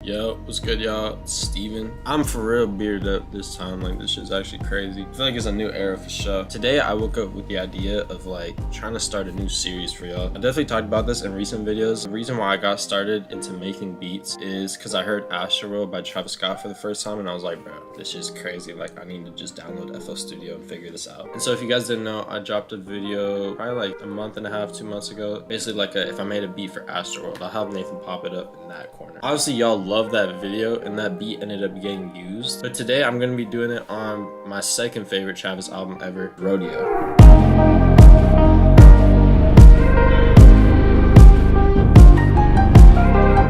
Yo, what's good, y'all? It's Steven. I'm for real bearded up this time. Like, this shit's actually crazy. I feel like it's a new era for sure. Today, I woke up with the idea of like trying to start a new series for y'all. I definitely talked about this in recent videos. The reason why I got started into making beats is because I heard Astroworld by Travis Scott for the first time, and I was like, bro, this is crazy. Like, I need to just download FL Studio and figure this out. And so, if you guys didn't know, I dropped a video probably like a month and a half, 2 months ago. Basically, like if I made a beat for Astroworld, I'll have Nathan pop it up in that corner. Obviously, y'all love that video, and that beat ended up getting used. But today, I'm gonna be doing it on my second favorite Travis album ever, Rodeo.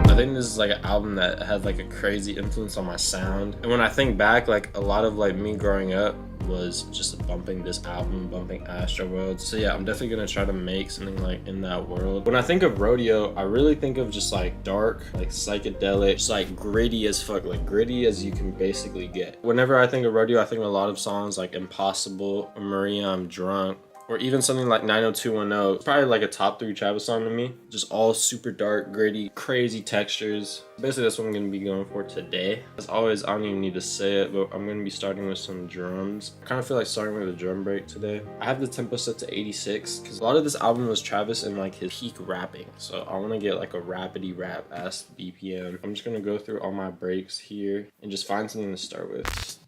I think this is like an album that had like a crazy influence on my sound. And when I think back, like a lot of like me growing up was just bumping this album, bumping Astroworld. So yeah, I'm definitely gonna try to make something like in that world. When I think of Rodeo, I really think of just like dark, like psychedelic, just like gritty as fuck, like gritty as you can basically get. Whenever I think of Rodeo, I think of a lot of songs like Impossible, or Maria, I'm Drunk, or even something like 90210. It's probably like a top 3 Travis song to me. Just all super dark, gritty, crazy textures. Basically, that's what I'm gonna be going for today. As always, I don't even need to say it, but I'm gonna be starting with some drums. I kind of feel like starting with a drum break today. I have the tempo set to 86 because a lot of this album was Travis in like his peak rapping. So I wanna get like a rapidy rap ass BPM. I'm just gonna go through all my breaks here and just find something to start with.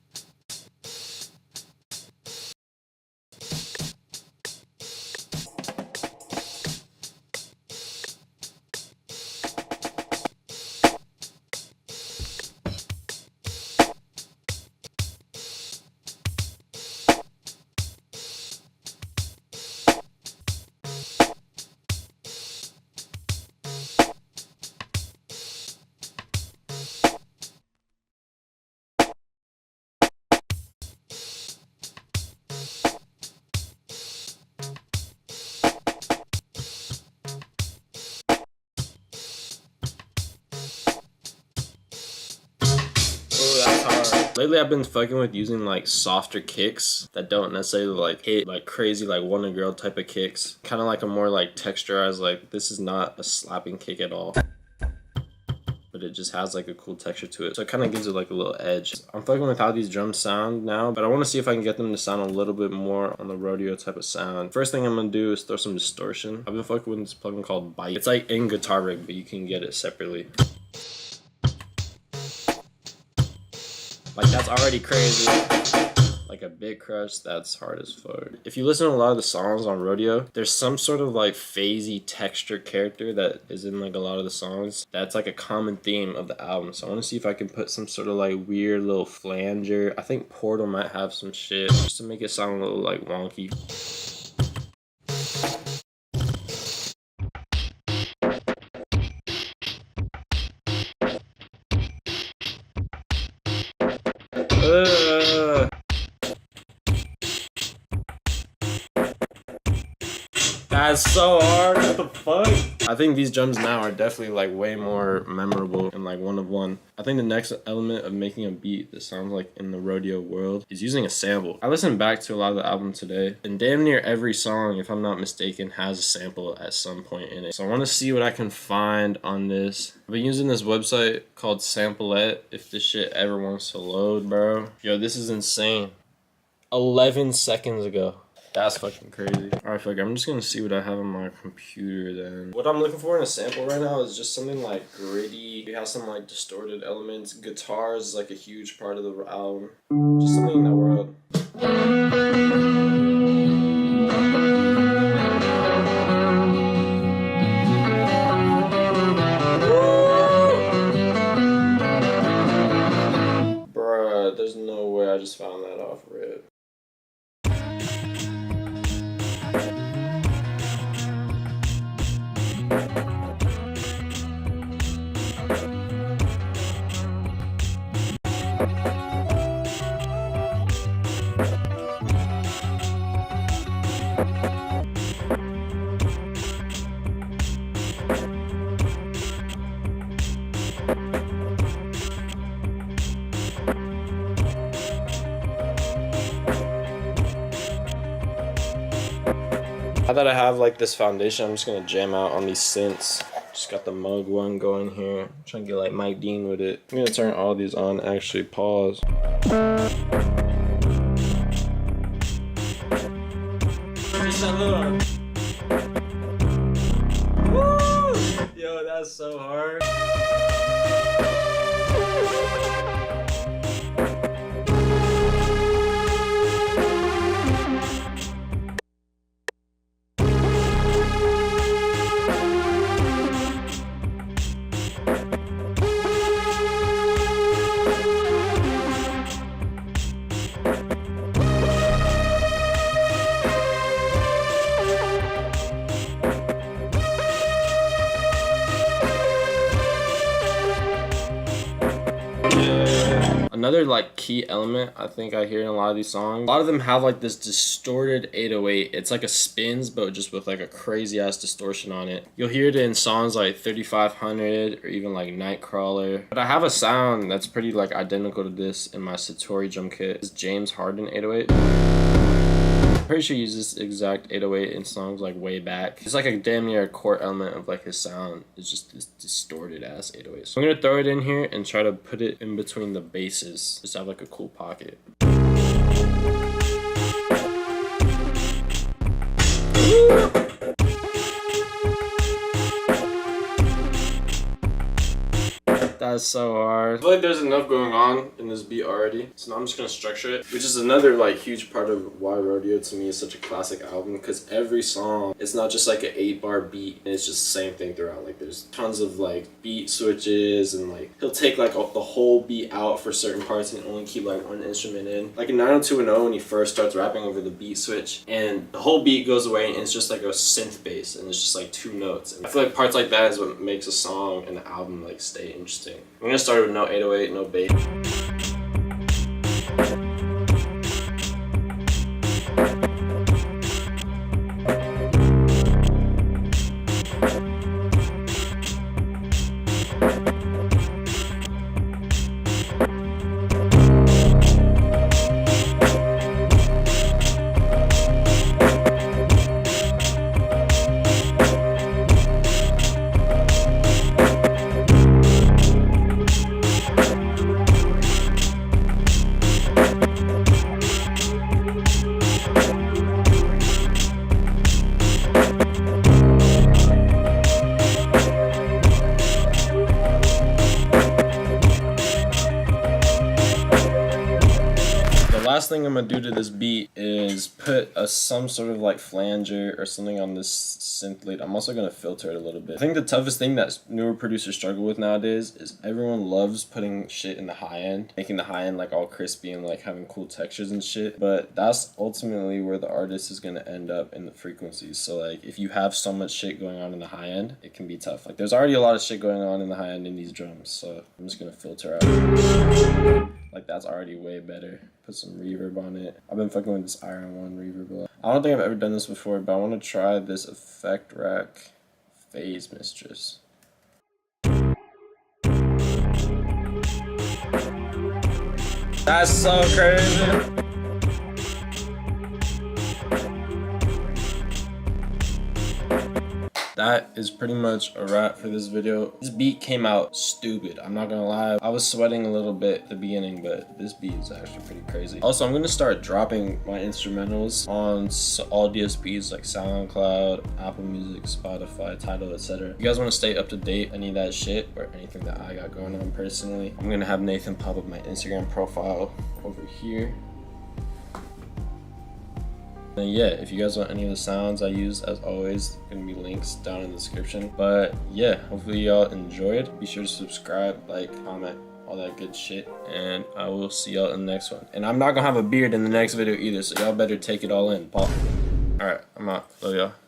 Lately, I've been fucking with using like softer kicks that don't necessarily like hit like crazy like Wonder Girl type of kicks. Kind of like a more like texturized, like this is not a slapping kick at all, but it just has like a cool texture to it. So it kind of gives it like a little edge. I'm fucking with how these drums sound now, but I want to see if I can get them to sound a little bit more on the Rodeo type of sound. First thing I'm gonna do is throw some distortion. I've been fucking with this plugin called Byte. It's like in Guitar Rig, but you can get it separately. Like, that's already crazy. Like a big crush, that's hard as fuck. If you listen to a lot of the songs on Rodeo, there's some sort of like phasey texture character that is in like a lot of the songs. That's like a common theme of the album. So I want to see if I can put some sort of like weird little flanger. I think Portal might have some shit just to make it sound a little like wonky. That's so hard. What the fuck? I think these drums now are definitely like way more memorable and like one of one. I think the next element of making a beat that sounds like in the Rodeo world is using a sample. I listened back to a lot of the album today, and damn near every song, if I'm not mistaken, has a sample at some point in it. So I want to see what I can find on this. I've been using this website called Samplet. If this shit ever wants to load, bro. Yo, this is insane. 11 seconds ago. That's fucking crazy. Alright, fuck, I'm just gonna see what I have on my computer then. What I'm looking for in a sample right now is just something like gritty. It has some like distorted elements. Guitars is like a huge part of the album. Just something in that world. Bruh, there's no way I just found that off rip. Now that I have like this foundation, I'm just gonna jam out on these synths. Just got the mug one going here. I'm trying to get like Mike Dean with it. I'm gonna turn all these on, actually pause. Just that little. Woo! Yo, that's so hard. Another like key element I think I hear in a lot of these songs, a lot of them have like this distorted 808. It's like a spins, but just with like a crazy ass distortion on it. You'll hear it in songs like 3500 or even like Nightcrawler. But I have a sound that's pretty like identical to this in my Satori drum kit. It's James Harden 808. Pretty sure he uses this exact 808 in songs like way back. It's like a damn near a core element of like his sound. It's just this distorted ass 808. So I'm gonna throw it in here and try to put it in between the basses. Just have like a cool pocket. That's so hard. I feel like there's enough going on in this beat already, so now I'm just gonna structure it, which is another like huge part of why Rodeo to me is such a classic album, because every song, it's not just like an 8-bar beat and it's just the same thing throughout. Like there's tons of like beat switches, and like he'll take like the whole beat out for certain parts and only keep like one instrument in. Like in 90210 when he first starts rapping over the beat switch and the whole beat goes away and it's just like a synth bass and it's just like 2 notes. And I feel like parts like that is what makes a song and an album like stay interesting. I'm gonna start with no 808, no bass. Last thing I'm gonna do to this beat is put some sort of like flanger or something on this synth lead. I'm also gonna filter it a little bit. I think the toughest thing that newer producers struggle with nowadays is everyone loves putting shit in the high end, making the high end like all crispy and like having cool textures and shit, but that's ultimately where the artist is gonna end up in the frequencies. So like if you have so much shit going on in the high end, it can be tough. Like there's already a lot of shit going on in the high end in these drums, so I'm just gonna filter out. Like that's already way better. Put some reverb on it. I've been fucking with this Iron One reverb a lot. I don't think I've ever done this before, but I want to try this Effect Rack Phase Mistress. That's so crazy. That is pretty much a wrap for this video. This beat came out stupid, I'm not gonna lie. I was sweating a little bit at the beginning, but this beat is actually pretty crazy. Also, I'm gonna start dropping my instrumentals on all DSPs like SoundCloud, Apple Music, Spotify, Tidal, etc. If you guys wanna stay up to date, any of that shit, or anything that I got going on personally, I'm gonna have Nathan pop up my Instagram profile over here. And yeah, if you guys want any of the sounds I use, as always, gonna be links down in the description. But yeah, hopefully y'all enjoyed. Be sure to subscribe, like, comment, all that good shit. And I will see y'all in the next one. And I'm not gonna have a beard in the next video either, so y'all better take it all in. Paul. Alright, I'm out. Love y'all.